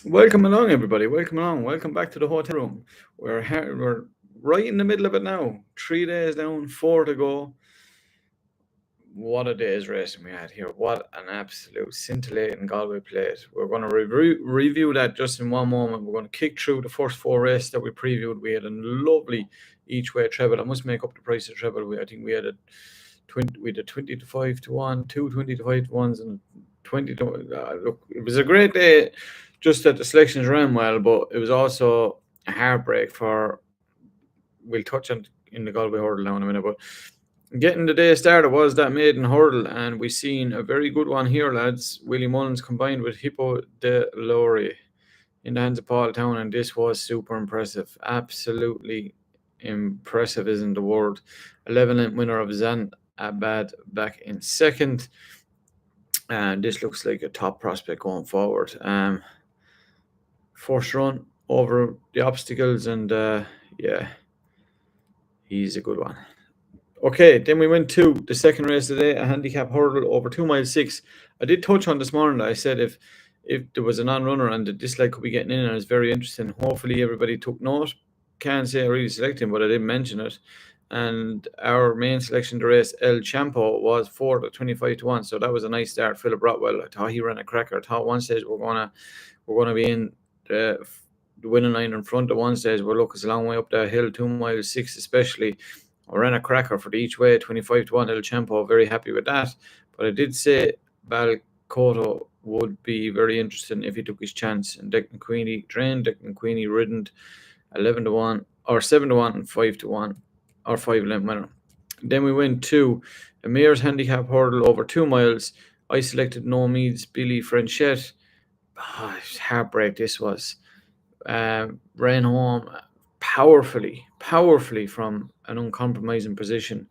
Welcome along, everybody. Welcome along. Welcome back to the hotel room. We're right in the middle of it now. 3 days down, four to go. What a day's racing we had here. What an absolute scintillating Galway plate. We're going to review that just in one moment. We're going to kick through the first four races that we previewed. We had a lovely each way treble. I must make up the price of treble. I think we had a 20 to 5 to 1, two 20 to 5 to 1s, and 20 to look, it was a great day, just that the selections ran well, but it was also a heartbreak for. We'll touch on in the Galway hurdle now in a minute, but getting the day started was that maiden hurdle, and we seen a very good one here, lads. Willie Mullins combined with Hippo de Lorry in the hands of Paul Town, and this was super impressive. Absolutely impressive isn't the word. 11 winner of Zan Abad back in second, and this looks like a top prospect going forward. First run over the obstacles, and yeah, he's a good one. Okay, then we went to the second race of the day, a handicap hurdle over 2 miles 6. I did touch on this morning that I said if there was a non-runner and the dislike could be getting in, and it's very interesting. Hopefully everybody took note. Can't say I really selected him, but I did mention it. And our main selection to race El Champo was 4 to 25 to 1. So that was a nice start. Philip Rotwell, I thought he ran a cracker. I thought one stage we're gonna be in the winning line in front of one stage. Well, look, it's a long way up that hill, 2 miles 6 especially. I ran a cracker for the each way, 25 to 1 El Champo. Very happy with that. But I did say Balcoto would be very interesting if he took his chance. And Declan Queenie trained, Declan Queenie ridden 11 to 1, or 7 to 1, and 5 to 1, or 5 length winner. Then we went to a mayor's handicap hurdle over 2 miles. I selected No Meads Billy Frenchette. Heartbreak this was. Ran home powerfully from an uncompromising position,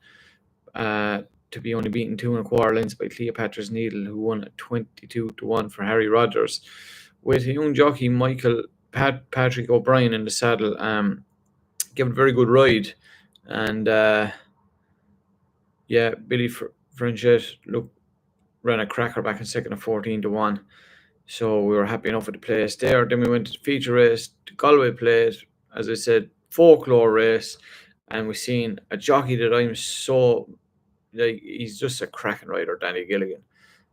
to be only beaten 2 1/4 lengths by Cleopatra's Needle, who won at 22 to 1 for Harry Rogers, with young jockey Patrick O'Brien in the saddle. Gave it a very good ride, and yeah, Billy Frenchette ran a cracker back in second at 14 to 1. So we were happy enough with the place there. Then we went to the feature race, the Galway plate, as I said, folklore race, and we seen a jockey that I'm so like. He's just a cracking rider, Danny Gilligan,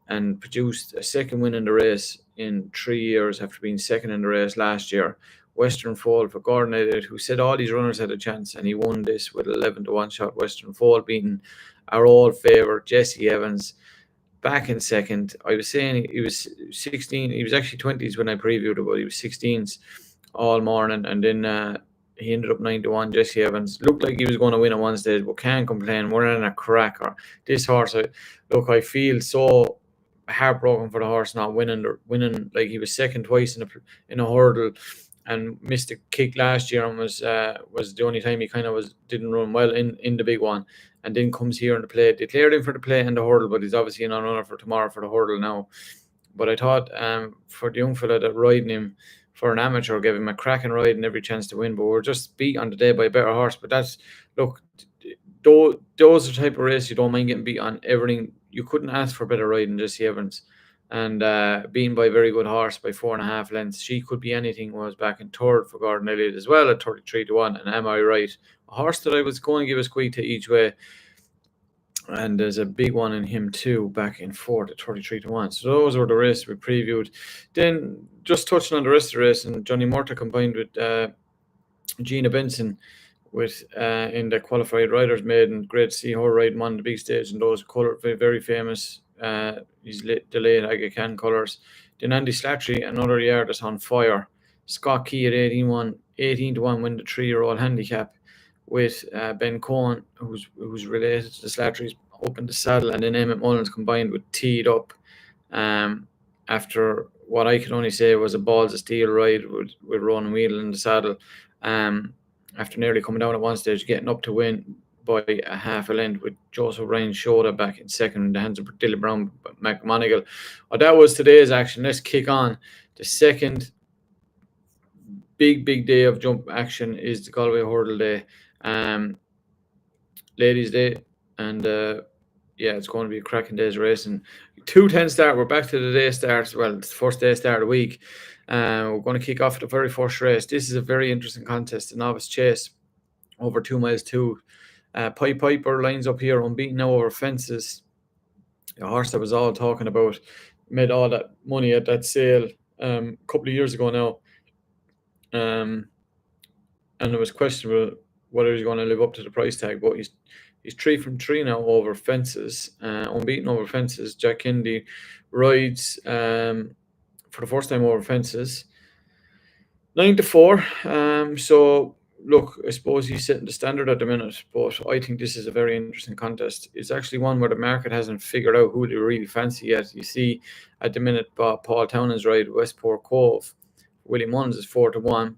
and produced a second win in the race in 3 years after being second in the race last year. Western Fall for Gordon Elliott, who said all these runners had a chance, and he won this with 11 to 1 shot. Western Fall beating our old favourite Jesse Evans back in second. I was saying he was 16. He was actually 20s when I previewed it, but he was 16s all morning. And then he ended up 9 to 1. Jesse Evans looked like he was going to win at one stage, but can't complain. We're in a cracker. This horse, I feel so heartbroken for the horse not winning. Like, he was second twice in a hurdle, and missed a kick last year, and was the only time he kind of didn't run well in the big one, and then comes here in the play. Declared him for the play and the hurdle, but he's obviously a non-runner for tomorrow for the hurdle now. But I thought, for the young fella that riding him for an amateur, gave him a cracking ride and every chance to win. But we're just beat on the day by a better horse. But that's, look, those are the type of race you don't mind getting beat on. Everything, you couldn't ask for better riding Jesse Evans, and being by a very good horse by 4.5 lengths. She could be anything. Was back in third for Gordon Elliott as well at 33 to 1. And am I right? A horse that I was going to give a squeak to each way. And there's a big one in him too, back in fourth at 33 to 1. So those were the races we previewed. Then just touching on the rest of the race, and Johnny Murta combined with Gina Benson with in the qualified riders maiden. Great to see her riding on the big stage in those colour, very famous. He's delayed Aga Khan colours. Then Andy Slattery, another yard that's on fire. Scott Key at 18 to 1 win the 3-year-old handicap, with Ben Cohen, who's related to the Slattery's, opened the saddle, and then Emmett Mullins combined with Teed Up, after what I can only say was a balls of steel ride with Ronan Wheedle in the saddle, after nearly coming down at one stage, getting up to win by a half a length, with Joseph Ryan Shoda back in second in the hands of Dilly Brown McMonigal. That was today's action. Let's kick on. The second big day of jump action is the Galway Hurdle Day, Ladies' Day, and yeah, it's going to be a cracking day's racing. 2:10 start. We're back to the day start. Well, it's the first day start of the week. We're going to kick off the very first race. This is a very interesting contest. The novice chase over 2 miles two. Pied Piper lines up here, unbeaten now over fences. A horse that was all talking about, made all that money at that sale a couple of years ago now. And it was questionable whether he's going to live up to the price tag, but he's 3 from 3 now over fences, unbeaten over fences. Jack Kennedy rides for the first time over fences, 9-4. So look, I suppose he's setting the standard at the minute, but I think this is a very interesting contest. It's actually one where the market hasn't figured out who they really fancy yet. You see, at the minute, Paul Townend's ride Westport Cove, Willie Munn's is 4-1.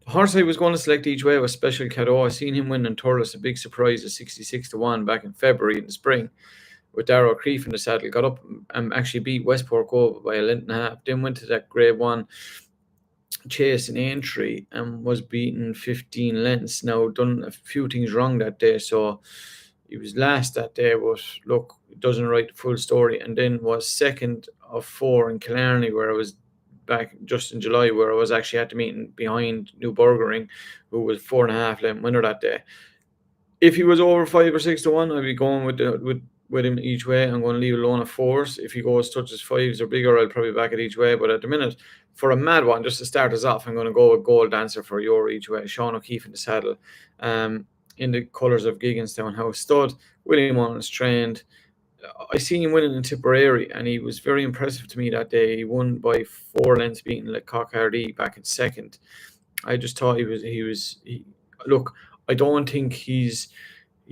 The horse I was going to select each way was Special Cadeau. I seen him win in Thurles, a big surprise at 66-1 back in February in the spring, with Darrow Creef in the saddle. Got up and actually beat Westport Cove by a length and a half. Then went to that Grade 1 chase in Aintree and was beaten 15 lengths. Now, done a few things wrong that day, so he was last that day, but look, it doesn't write the full story. And then was second of 4 in Killarney, where I was back just in July, where I was actually at the meeting behind New Burgering, who was 4.5 length winner that day. If he was over 5 or 6-1, I'd be going with him each way. I'm going to leave alone a 4s. If he goes touches 5s or bigger, I'll probably back it each way. But at the minute, for a mad one, just to start us off, I'm going to go with Gold Dancer for Euro each way. Sean O'Keefe in the saddle, in the colours of Gigginstown House Stud. William Mullins is trained. I seen him winning in Tipperary, and he was very impressive to me that day. He won by 4 lengths, beating Lecoq Hardy back in second. I just thought look, I don't think he's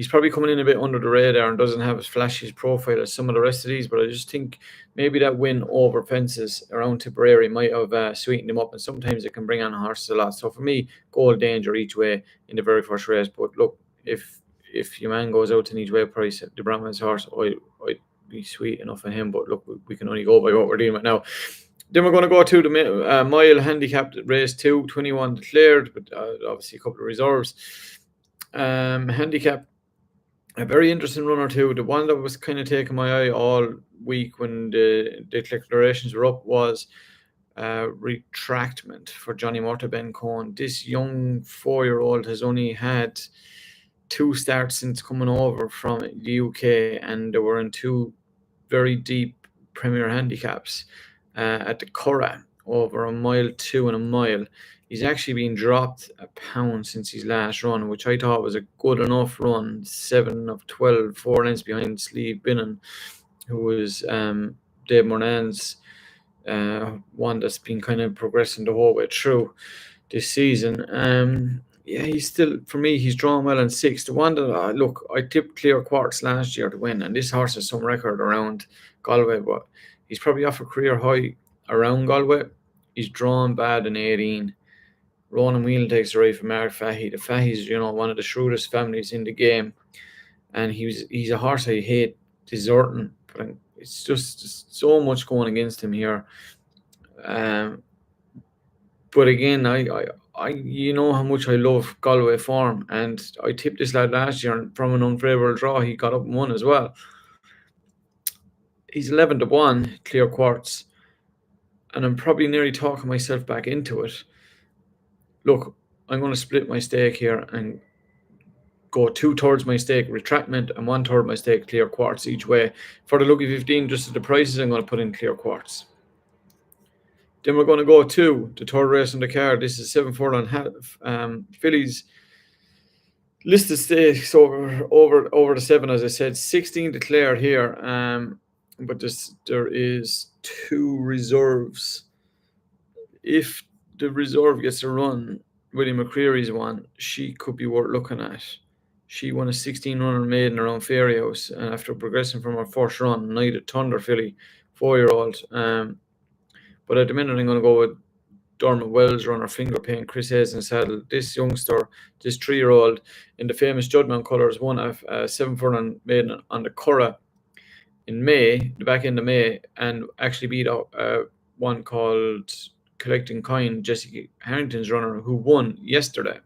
probably coming in a bit under the radar and doesn't have as flashy profile as some of the rest of these, but I just think maybe that win over fences around Tipperary might have sweetened him up, and sometimes it can bring on horses a lot. So for me, Gold Danger each way in the very first race. But look, if your man goes out to an each way price, the Brahman's horse, I'd be sweet enough for him. But look, we can only go by what we're dealing with now. Then we're going to go to the mile handicapped race 2, 21 declared, but obviously a couple of reserves. Handicap, a very interesting runner too. The one that was kind of taking my eye all week when the declarations were up was Retractment for Johnny Murta Ben Cohen. This young 4-year-old has only had 2 starts since coming over from the UK, and they were in 2 very deep Premier handicaps at the Curragh over a mile 2 and a mile. He's actually been dropped a pound since his last run, which I thought was a good enough run. 7 of 12, 4 lengths behind Slieve Binnon, who was Dave Moran's one that's been kind of progressing the whole way through this season. Yeah, he's still, for me, he's drawn well in 6. The one that, look, I tipped Clear Quartz last year to win, and this horse has some record around Galway, but he's probably off a career high around Galway. He's drawn bad in 18. Ronan Whelan takes the right from Mark Fahey. The Fahey's, one of the shrewdest families in the game, and he's a horse I hate deserting, but it's just so much going against him here. But again, I you know how much I love Galway form, and I tipped this lad last year, and from an unfavourable draw, he got up and won as well. He's 11-1, Clear Quartz, and I'm probably nearly talking myself back into it. Look, I'm going to split my stake here and go 2/3 my stake Retractment and 1/3 my stake Clear Quartz each way. For the Lucky 15, just at the prices, I'm going to put in Clear Quartz. Then we're going to go to the third race on the card. This is 7 furlong fillies. Listed stakes over the 7, as I said. 16 declared here, but there is 2 reserves. If the reserve gets a run, William McCreary's one, she could be worth looking at. She won a 16-runner maiden around Fairyhouse, and after progressing from her first run, United Thunder filly, 4-year-old. But at the minute, I'm going to go with Dermot Wells runner, Finger Pain, Chris Hayes in saddle. This youngster, this 3-year-old, in the famous Judgment colours, won a 7 furlong maiden on the Curragh in May, the back end of May, and actually beat one called Collecting Kind, Jesse Harrington's runner, who won yesterday.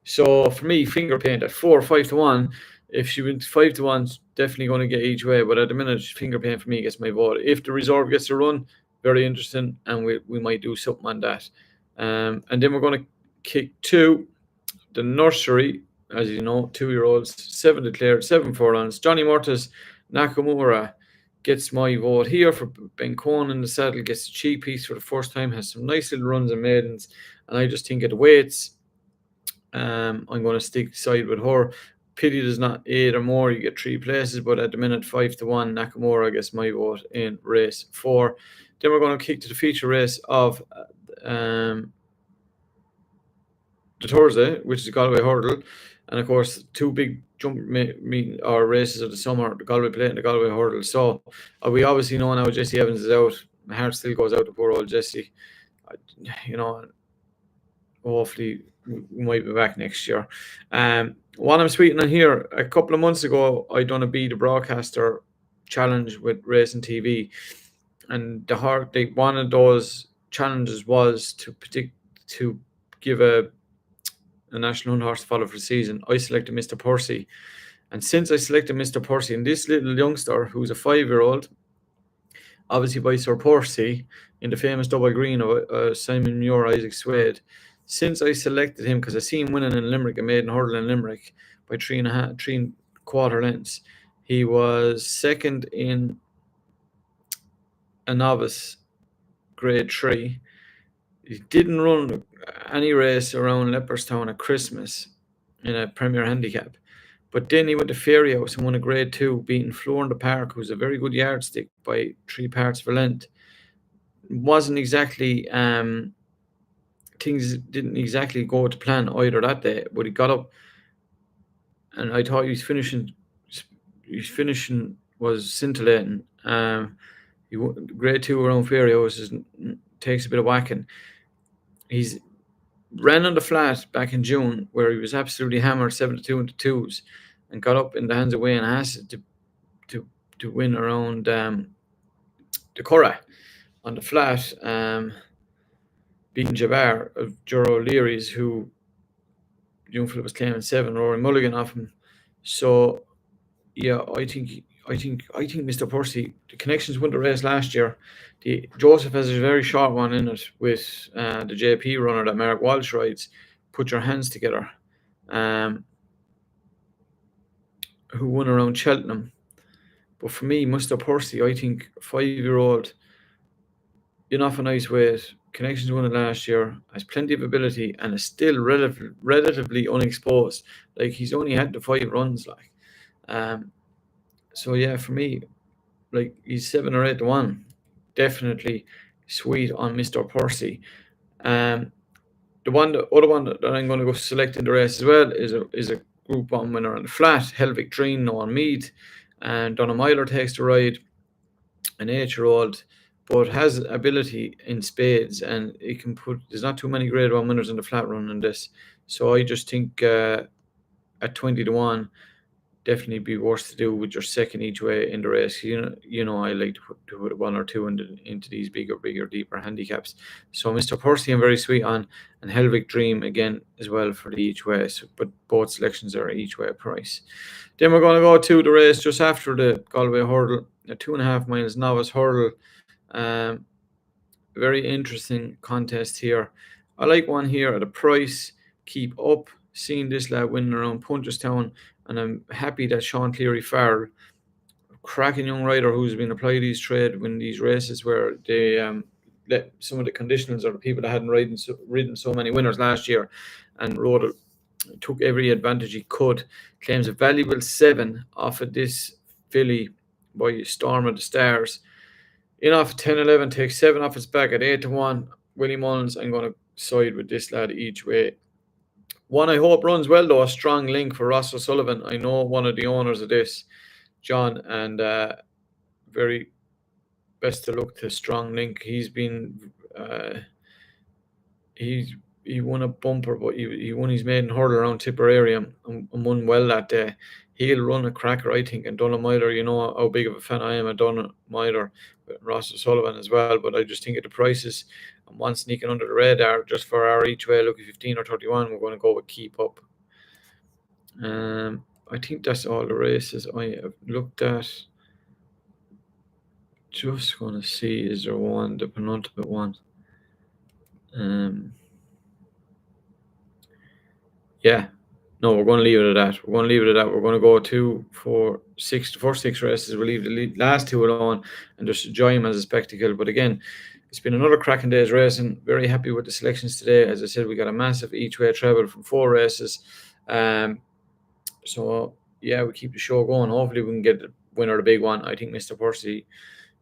So for me, Finger Paint at 4 or 5-1, If she went 5-1, definitely going to get each way. But at the minute, finger pain for me gets my vote. If the reserve gets a run, very interesting, and we might do something on that. And then we're going to kick two, the nursery, as you know, 2-year-olds, 7 declared, 7 furlongs. Johnny Murtagh's Nakamura gets my vote here for Ben Cohen in the saddle, gets a cheap piece for the first time, has some nice little runs and maidens, and I just think at the weights, I'm going to stick side with her. Pity there's not 8 or more, you get 3 places, but at the minute 5-1, Nakamura gets my vote in race 4. Then we're going to kick to the feature race of the Thursday, which is the Galway Hurdle, and of course 2 big jump or races of the summer, the Galway Plate and the Galway Hurdle. So we obviously know now Jesse Evans is out. My heart still goes out to poor old Jesse. Hopefully we might be back next year. What I'm sweetening here, a couple of months ago, I done a Be the Broadcaster challenge with Racing TV, and one of those challenges was to give a national hunt horse to follow for the season. I selected Mr. Percy, and since I selected Mr. Percy, and this little youngster who's a 5-year-old, obviously by Sir Percy in the famous double green of Simon Muir, Isaac Swade. Since I selected him, because I seen him winning in Limerick, a maiden hurdle in Limerick by 3.25 lengths, he was second in a novice grade 3. He didn't run any race around Leopardstown at Christmas in a Premier Handicap. But then he went to Fairy House and won a grade 2, beating Floor in the Park, who's a very good yardstick, by 3 parts of a length. Wasn't exactly things didn't exactly go to plan either that day, but he got up, and I thought his finishing was scintillating. Grade 2 around Fairy House takes a bit of whacking. He's ran on the flat back in June, where he was absolutely hammered 7-2 into 2s, and got up in the hands of Wayne Hassett to win around the Curragh on the flat, beating Jabbar of Juro O'Leary's, who Jungfrey was claiming 7, Rory Mulligan off him. So yeah, I think Mr. Percy, the Connections won the race last year. Joseph has a very short one in it with the JP runner that Mark Walsh rides, Put Your Hands Together, who won around Cheltenham. But for me, Mr. Percy, I think 5-year-old, enough a nice weight. Connections won it last year, has plenty of ability, and is still relatively unexposed. Like, he's only had the 5 runs, like. So yeah, for me, like, he's 7 or 8-1. Definitely sweet on Mr. Percy. The other one that I'm going to go select in the race as well is a Group 1 winner on the flat, Helvic Dream, Noah Mead, and Donna Myler takes the ride, an 8-year-old, but has ability in spades, and it can put. There's not too many Grade 1 winners in the flat run in this, so I just think at 20-1. Definitely be worse to do with your second each way in the race. You know, I like to put 1 or 2 into these bigger, deeper handicaps. So Mr. Percy, I'm very sweet on, and Helvic Dream again as well for the each way. So, but both selections are each way price. Then we're going to go to the race just after the Galway Hurdle, a 2.5 miles novice hurdle. Very interesting contest here. I like one here at a price. Keep Up. Seeing this lad winning around Punchestown, and I'm happy that Sean Cleary Farrell, cracking young rider who's been applied his trade, win these races where they let some of the conditionals or the people that hadn't ridden so many winners last year, and took every advantage he could. Claims a valuable 7 off of this filly by Storm of the Stars. In off 10-11, takes 7 off his back at 8-1. Willie Mullins, I'm going to side with this lad each way. One I hope runs well, though, a Strong Link for Ross O'Sullivan. I know one of the owners of this, John, and very best of luck to Strong Link. He's been he won a bumper, but he won his maiden hurdle around Tipperary and won well that day. He'll run a cracker, I think. And Donald Myler, you know how big of a fan I am of Donald Myler, Ross O'Sullivan as well. But I just think at the prices, and one sneaking under the radar just for our each way, lucky 15 or 31, we're going to go with Keep Up. I think that's all the races I have looked at. Just going to see, is there one, the penultimate one? Yeah, no, we're going to leave it at that. We're going to leave it at that. We're going to go 2, 4, 6. The first 6 races, we'll leave the last two alone and just enjoy them as a spectacle. But again, it's been another cracking day's racing. Very happy with the selections today. As I said, we got a massive each way travel from 4 races. So yeah, we keep the show going. Hopefully, we can get the winner, the big one. I think Mr. Percy,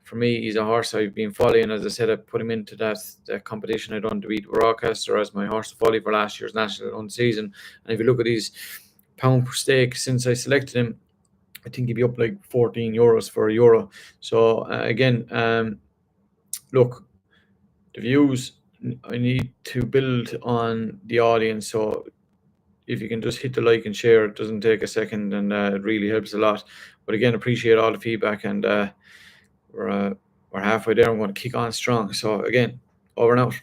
for me, he's a horse I've been following. As I said, I put him into that competition I done to beat Rochester as my horse to follow for last year's national run season. And if you look at his pound per stake since I selected him, I think he'd be up like €14 for €1. So again, look, the views, I need to build on the audience. So if you can just hit the like and share, it doesn't take a second, and it really helps a lot. But again, appreciate all the feedback, and we're halfway there. I'm going to kick on strong. So again, over and out.